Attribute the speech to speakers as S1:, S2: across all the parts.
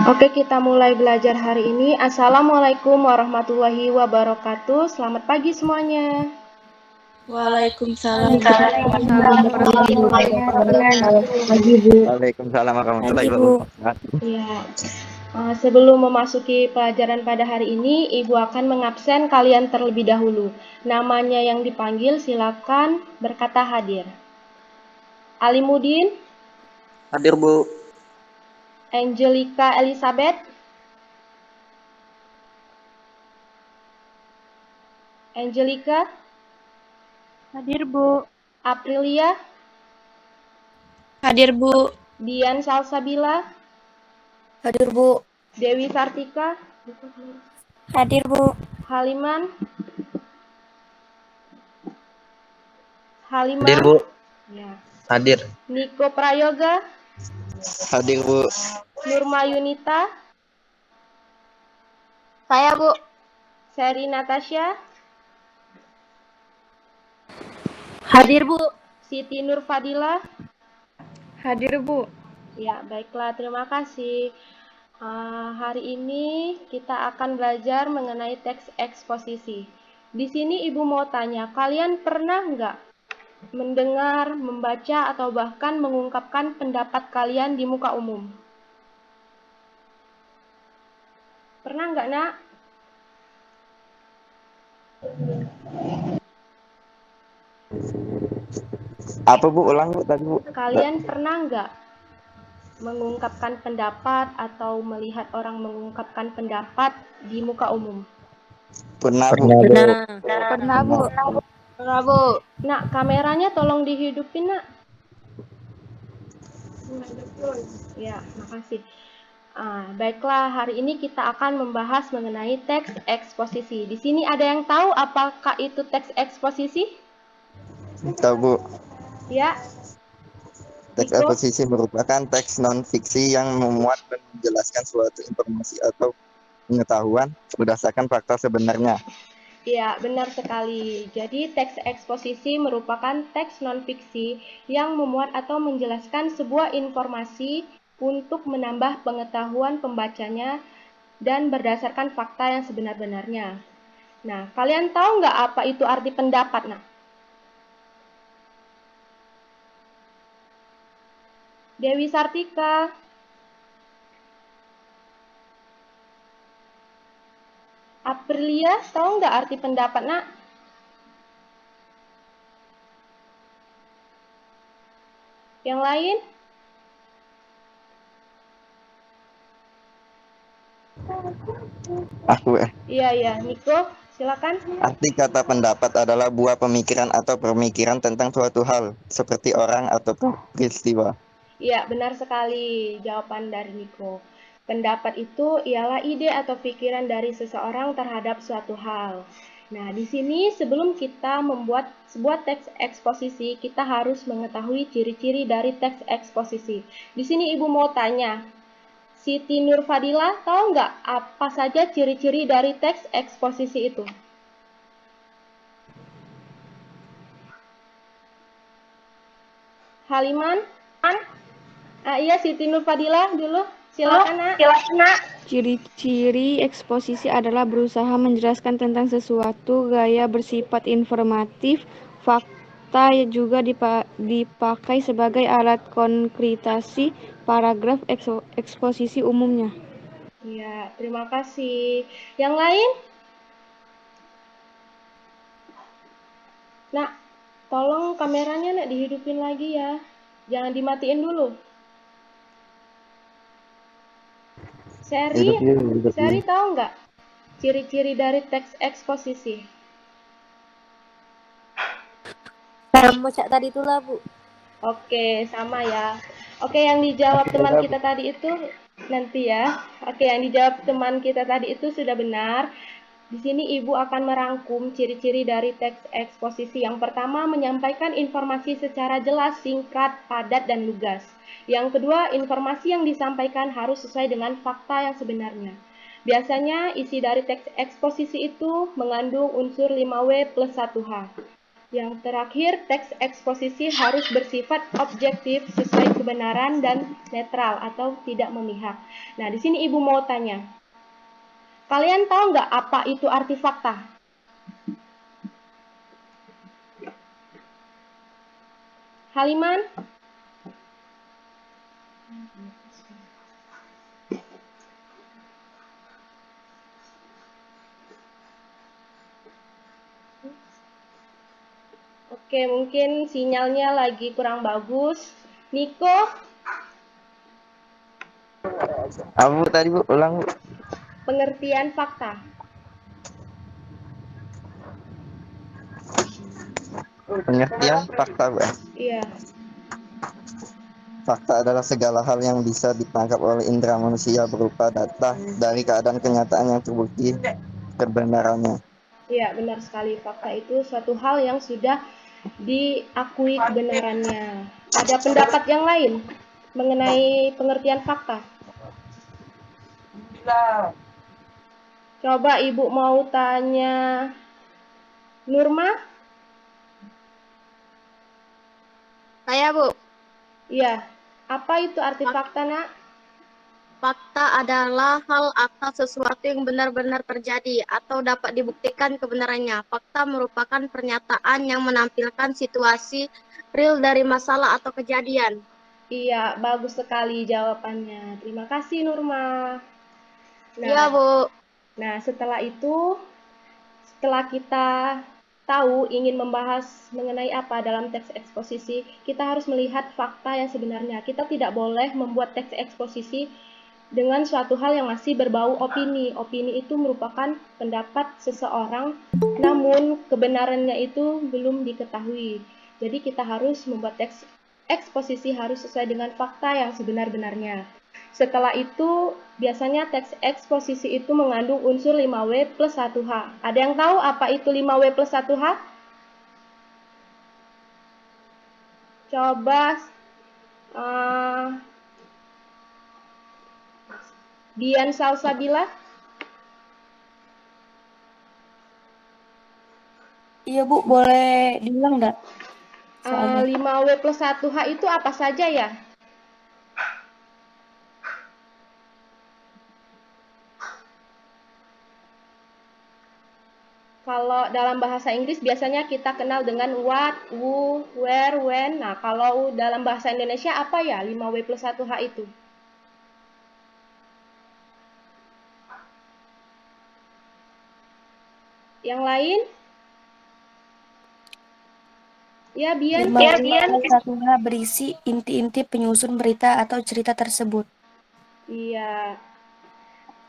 S1: Oke, kita mulai belajar hari ini. Assalamualaikum warahmatullahi wabarakatuh. Selamat pagi semuanya.
S2: Waalaikumsalam.
S3: Waalaikumsalam warahmatullahi wabarakatuh.
S1: Ya, sebelum memasuki pelajaran pada hari ini, Ibu akan mengabsen kalian terlebih dahulu. Namanya yang dipanggil, silakan berkata hadir. Alimudin,
S3: Hadir, Bu.
S1: Angelica Elizabeth, Angelica,
S2: Hadir, Bu.
S1: Aprilia,
S2: Hadir, Bu.
S1: Dian Salsabila,
S2: Hadir, Bu.
S1: Dewi Sartika,
S2: Hadir, Bu.
S1: Haliman,
S3: Hadir, Bu.
S1: Ya.
S3: Hadir.
S1: Niko Prayoga,
S3: Hadir, Bu.
S1: Nurma Yunita,
S2: Saya, Bu.
S1: Seri Natasha,
S2: Hadir, Bu.
S1: Siti Nur Fadila.
S2: Hadir, Bu.
S1: Ya, baiklah, terima kasih. Hari ini kita akan belajar mengenai teks eksposisi. Di sini Ibu mau tanya, kalian pernah nggak mendengar, membaca, atau bahkan mengungkapkan pendapat kalian di muka umum? Pernah nggak, Nak?
S3: Apa, Bu? Ulang, Bu, tadi, Bu.
S1: Kalian pernah nggak mengungkapkan pendapat atau melihat orang mengungkapkan pendapat di muka umum?
S3: Pernah, Bu.
S2: Pernah, Bu.
S1: Pernah, Bu. Nak, kameranya tolong dihidupin, Nak. Ya, makasih. Baiklah, hari ini kita akan membahas mengenai teks eksposisi. Di sini ada yang tahu apakah itu teks eksposisi?
S3: Tahu, Bu.
S1: Ya.
S3: Teks
S1: Niko?
S3: eksposisi merupakan teks non-fiksi yang memuat dan menjelaskan suatu informasi atau pengetahuan berdasarkan fakta sebenarnya.
S1: Ya, benar sekali. Jadi, teks eksposisi merupakan teks non-fiksi yang memuat atau menjelaskan sebuah informasi untuk menambah pengetahuan pembacanya dan berdasarkan fakta yang sebenar-benarnya. Nah, kalian tahu nggak apa itu arti pendapat, Nah? Dewi Sartika. Aprilia, tahu nggak arti pendapat, Nak? Yang lain?
S3: Aku,
S1: Iya, Niko, silakan.
S3: Arti kata pendapat adalah buah pemikiran atau pemikiran tentang suatu hal, seperti orang atau peristiwa.
S1: Iya, benar sekali jawaban dari Niko. Pendapat itu ialah ide atau pikiran dari seseorang terhadap suatu hal. Nah, di sini sebelum kita membuat sebuah teks eksposisi, kita harus mengetahui ciri-ciri dari teks eksposisi. Di sini Ibu mau tanya, Siti Nur Fadila tahu nggak apa saja ciri-ciri dari teks eksposisi itu? Haliman? Iya, Siti Nur Fadila dulu. Silakan, Nak.
S4: Ciri-ciri eksposisi adalah berusaha menjelaskan tentang sesuatu, gaya bersifat informatif, fakta juga dipakai sebagai alat konkretasi paragraf eksposisi umumnya.
S1: Ya, terima kasih. Yang lain? Nak, tolong kameranya Nak dihidupin lagi ya. Jangan dimatiin dulu. Seri tahu nggak ciri-ciri dari teks eksposisi?
S2: Kamu cak tadi itulah, Bu.
S1: Oke, sama ya. Oke, yang dijawab teman kita tadi itu nanti ya. Oke, yang dijawab teman kita tadi itu sudah benar. Di sini Ibu akan merangkum ciri-ciri dari teks eksposisi. Yang pertama, menyampaikan informasi secara jelas, singkat, padat, dan lugas. Yang kedua, informasi yang disampaikan harus sesuai dengan fakta yang sebenarnya. Biasanya isi dari teks eksposisi itu mengandung unsur 5W plus 1H. Yang terakhir, teks eksposisi harus bersifat objektif, sesuai kebenaran, dan netral atau tidak memihak. Nah, di sini Ibu mau tanya, kalian tahu nggak apa itu arti fakta? Haliman? Oke, mungkin sinyalnya lagi kurang bagus. Niko?
S3: Apa tadi Bu? Ulang Bu.
S1: Pengertian fakta.
S3: Pengertian fakta Bu.
S1: Iya.
S3: Fakta adalah segala hal yang bisa ditangkap oleh indera manusia berupa data dari keadaan kenyataan yang terbukti kebenarannya.
S1: Iya, benar sekali. Fakta itu suatu hal yang sudah diakui kebenarannya. Ada pendapat yang lain mengenai pengertian fakta? Coba Ibu mau tanya Nurma?
S2: Saya, Bu.
S1: Iya. Apa itu arti fakta, Nak?
S2: Fakta adalah hal atau sesuatu yang benar-benar terjadi atau dapat dibuktikan kebenarannya. Fakta merupakan pernyataan yang menampilkan situasi real dari masalah atau kejadian.
S1: Iya, bagus sekali jawabannya. Terima kasih, Nurma.
S2: Iya, Bu.
S1: Nah, setelah itu, setelah kita tahu ingin membahas mengenai apa dalam teks eksposisi, kita harus melihat fakta yang sebenarnya. Kita tidak boleh membuat teks eksposisi dengan suatu hal yang masih berbau opini. Opini itu merupakan pendapat seseorang, namun kebenarannya itu belum diketahui. Jadi kita harus membuat teks eksposisi harus sesuai dengan fakta yang sebenar-benarnya. Setelah itu, biasanya teks eksposisi itu mengandung unsur 5W plus 1H. Ada yang tahu apa itu 5W plus 1H? Coba Dian Salsabila.
S5: Iya Bu, boleh diulang nggak?
S1: 5W plus 1H itu apa saja ya? Kalau dalam bahasa Inggris biasanya kita kenal dengan what, who, where, when. Nah, kalau dalam bahasa Indonesia apa ya 5W plus 1H itu? Yang lain? Ya, Bian.
S5: 5W+1H berisi inti-inti penyusun berita atau cerita tersebut.
S1: Iya.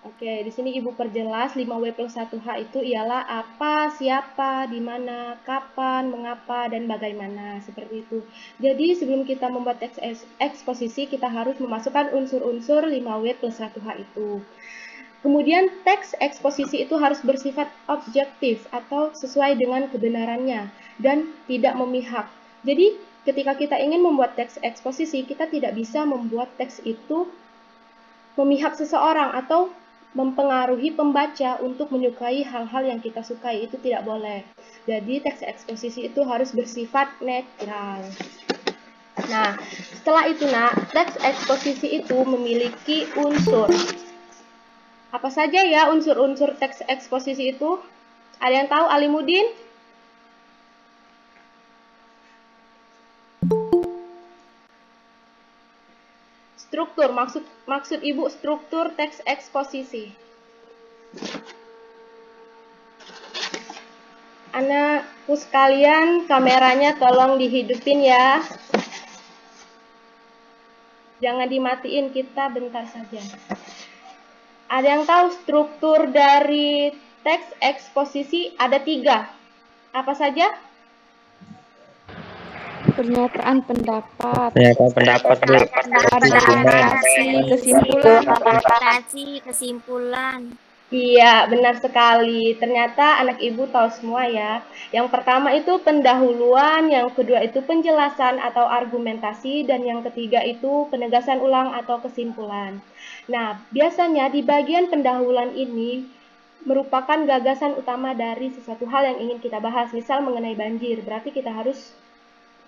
S1: Oke, di sini Ibu perjelas 5W plus 1H itu ialah apa, siapa, di mana, kapan, mengapa, dan bagaimana. Seperti itu. Jadi sebelum kita membuat teks eksposisi, kita harus memasukkan unsur-unsur 5W plus 1H itu. Kemudian teks eksposisi itu harus bersifat objektif atau sesuai dengan kebenarannya dan tidak memihak. Jadi ketika kita ingin membuat teks eksposisi, kita tidak bisa membuat teks itu memihak seseorang atau mempengaruhi pembaca untuk menyukai hal-hal yang kita sukai. Itu tidak boleh. Jadi teks eksposisi itu harus bersifat netral. Nah, setelah itu Nak, teks eksposisi itu memiliki unsur. Apa saja ya unsur-unsur teks eksposisi itu? Ada yang tahu, Alimuddin? Struktur, maksud Ibu struktur teks eksposisi. Anakku sekalian, kameranya tolong dihidupin ya. Jangan dimatiin, kita bentar saja. Ada yang tahu struktur dari teks eksposisi? Ada 3. Apa saja?
S4: Pernyataan pendapat,
S2: Argumentasi,
S4: kesimpulan.
S1: Iya, benar sekali. Ternyata anak ibu tahu semua ya. Yang pertama itu pendahuluan, yang kedua itu penjelasan atau argumentasi, dan yang ketiga itu penegasan ulang atau kesimpulan. Nah, biasanya di bagian pendahuluan ini merupakan gagasan utama dari sesuatu hal yang ingin kita bahas. Misal mengenai banjir, berarti kita harus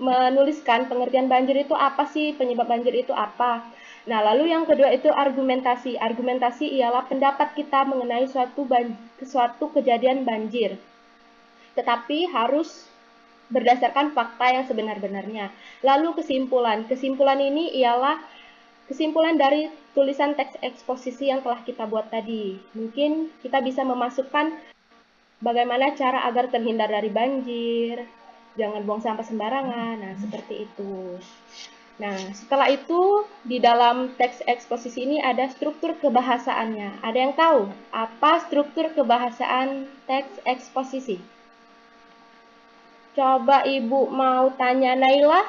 S1: menuliskan pengertian banjir itu apa sih, penyebab banjir itu apa. Nah, lalu yang kedua itu argumentasi. Argumentasi ialah pendapat kita mengenai suatu kejadian banjir. Tetapi harus berdasarkan fakta yang sebenar-benarnya. Lalu kesimpulan. Kesimpulan ini ialah kesimpulan dari tulisan teks eksposisi yang telah kita buat tadi. Mungkin kita bisa memasukkan bagaimana cara agar terhindar dari banjir, jangan buang sampah sembarangan, nah seperti itu. Nah, setelah itu di dalam teks eksposisi ini ada struktur kebahasaannya. Ada yang tahu apa struktur kebahasaan teks eksposisi? Coba Ibu mau tanya Naila.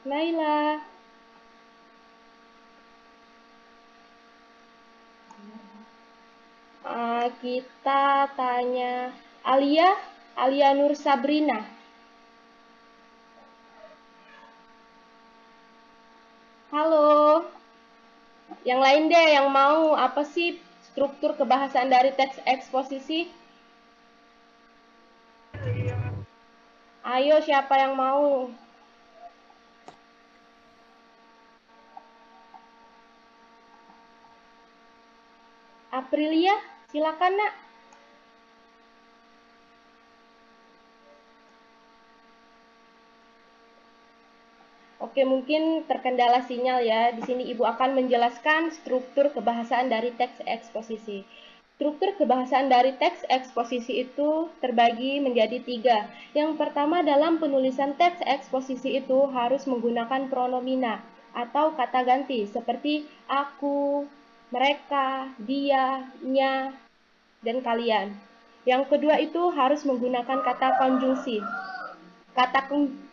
S1: Naila. Kita tanya Alia Nur Sabrina. Halo. Yang lain deh yang mau apa sih struktur kebahasaan dari teks eksposisi? Ayo siapa yang mau? Aprilia, silakan Nak. Oke, mungkin terkendala sinyal ya. Di sini Ibu akan menjelaskan struktur kebahasaan dari teks eksposisi. Struktur kebahasaan dari teks eksposisi itu terbagi menjadi 3. Yang pertama, dalam penulisan teks eksposisi itu harus menggunakan pronomina atau kata ganti seperti aku, mereka, dia, nya, dan kalian. Yang kedua itu harus menggunakan kata konjungsi.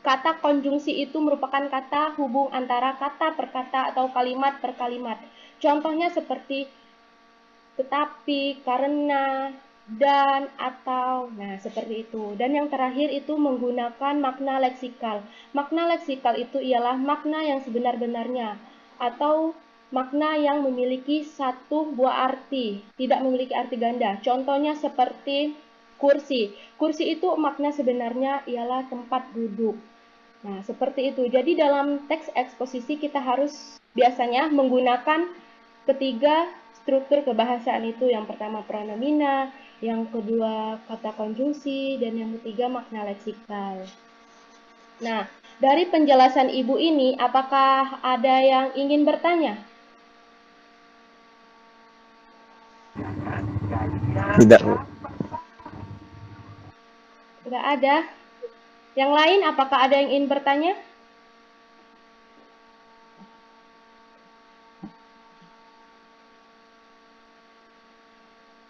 S1: Kata konjungsi itu merupakan kata hubung antara kata per kata atau kalimat per kalimat. Contohnya seperti tetapi, karena, dan, atau. Nah, seperti itu. Dan yang terakhir itu menggunakan makna leksikal. Makna leksikal itu ialah makna yang sebenar-benarnya atau makna yang memiliki satu buah arti, tidak memiliki arti ganda. Contohnya seperti kursi. Kursi itu makna sebenarnya ialah tempat duduk. Nah, seperti itu. Jadi dalam teks eksposisi kita harus biasanya menggunakan ketiga struktur kebahasaan itu. Yang pertama pronomina, yang kedua kata konjungsi, dan yang ketiga makna leksikal. Nah, dari penjelasan Ibu ini, apakah ada yang ingin bertanya?
S3: Tidak, Bu.
S1: Enggak ada. Yang lain, apakah ada yang ingin bertanya?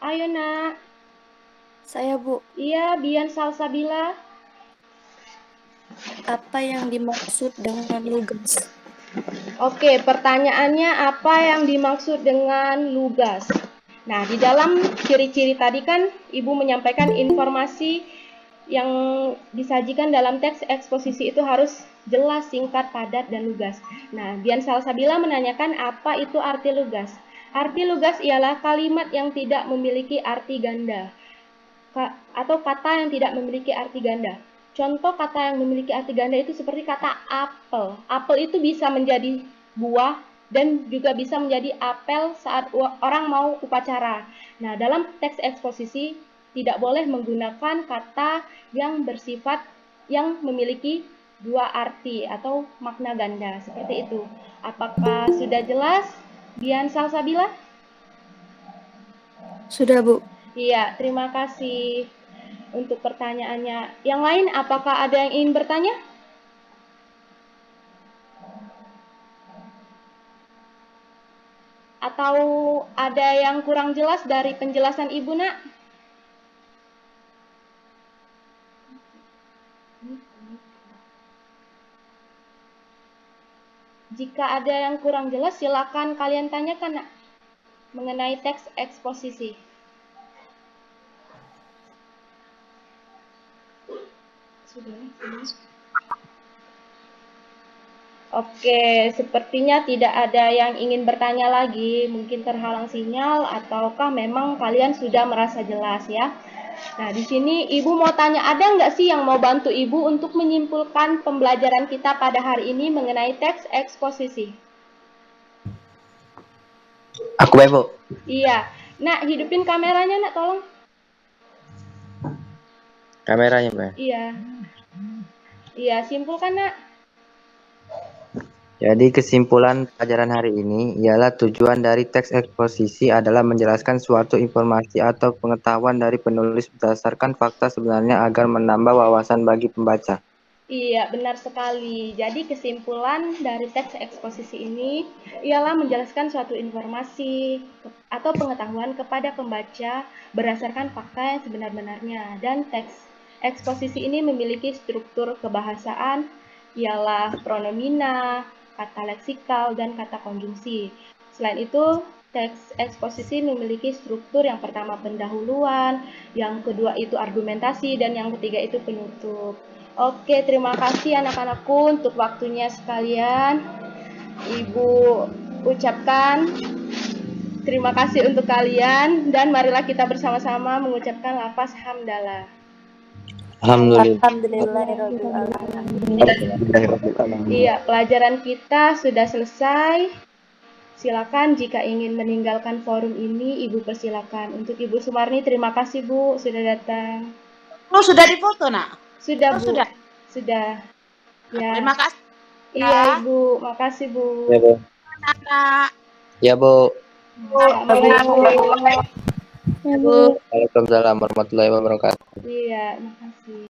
S1: Ayo, Nak.
S5: Saya, Bu.
S1: Iya, Bian Salsabila.
S5: Apa yang dimaksud dengan lugas?
S1: Oke, pertanyaannya apa yang dimaksud dengan lugas? Nah, di dalam ciri-ciri tadi kan Ibu menyampaikan informasi yang disajikan dalam teks eksposisi itu harus jelas, singkat, padat, dan lugas. Nah, Dian Salsabila menanyakan apa itu arti lugas. Arti lugas ialah kalimat yang tidak memiliki arti ganda atau kata yang tidak memiliki arti ganda. Contoh kata yang memiliki arti ganda itu seperti kata apel. Apel itu bisa menjadi buah dan juga bisa menjadi apel saat orang mau upacara. Nah, dalam teks eksposisi tidak boleh menggunakan kata yang bersifat yang memiliki dua arti atau makna ganda seperti itu. Apakah sudah jelas, Dian Salsabila?
S5: Sudah, Bu.
S1: Iya, terima kasih untuk pertanyaannya. Yang lain, apakah ada yang ingin bertanya? Atau ada yang kurang jelas dari penjelasan Ibu, Nak? Jika ada yang kurang jelas, silakan kalian tanyakan, Nak, mengenai teks eksposisi. Sudah. Oke, sepertinya tidak ada yang ingin bertanya lagi. Mungkin terhalang sinyal ataukah memang kalian sudah merasa jelas ya? Nah, di sini Ibu mau tanya, ada nggak sih yang mau bantu Ibu untuk menyimpulkan pembelajaran kita pada hari ini mengenai teks eksposisi?
S6: Aku Bu.
S1: Iya. Nak, hidupin kameranya, Nak, tolong.
S6: Kameranya, Mbak.
S1: Iya. Iya, simpulkan, Nak.
S6: Jadi kesimpulan pelajaran hari ini ialah tujuan dari teks eksposisi adalah menjelaskan suatu informasi atau pengetahuan dari penulis berdasarkan fakta sebenarnya agar menambah wawasan bagi pembaca.
S1: Iya, benar sekali. Jadi kesimpulan dari teks eksposisi ini ialah menjelaskan suatu informasi atau pengetahuan kepada pembaca berdasarkan fakta yang sebenar-benarnya. Dan teks eksposisi ini memiliki struktur kebahasaan ialah pronomina, kata leksikal, dan kata konjungsi. Selain itu, teks eksposisi memiliki struktur yang pertama pendahuluan, yang kedua itu argumentasi, dan yang ketiga itu penutup. Oke, terima kasih anak-anakku untuk waktunya sekalian. Ibu ucapkan terima kasih untuk kalian dan marilah kita bersama-sama mengucapkan lafaz hamdalah.
S6: Alhamdulillah.
S1: Iya, pelajaran kita sudah selesai. Silakan jika ingin meninggalkan forum ini, Ibu persilakan. Untuk Ibu Sumarni, terima kasih Bu sudah datang.
S7: Oh, sudah difoto, Nak?
S1: Sudah,
S7: Oh,
S1: Bu.
S7: sudah.
S1: Sudah. Ya.
S7: Terima kasih.
S1: Iya, Ibu. Makasih, Bu.
S6: Ya, Bu.
S7: Nak.
S6: Ya, Bu.
S1: Assalamualaikum.
S4: Ya, Bu.
S6: Waalaikumsalam warahmatullahi wabarakatuh.
S1: Iya, makasih.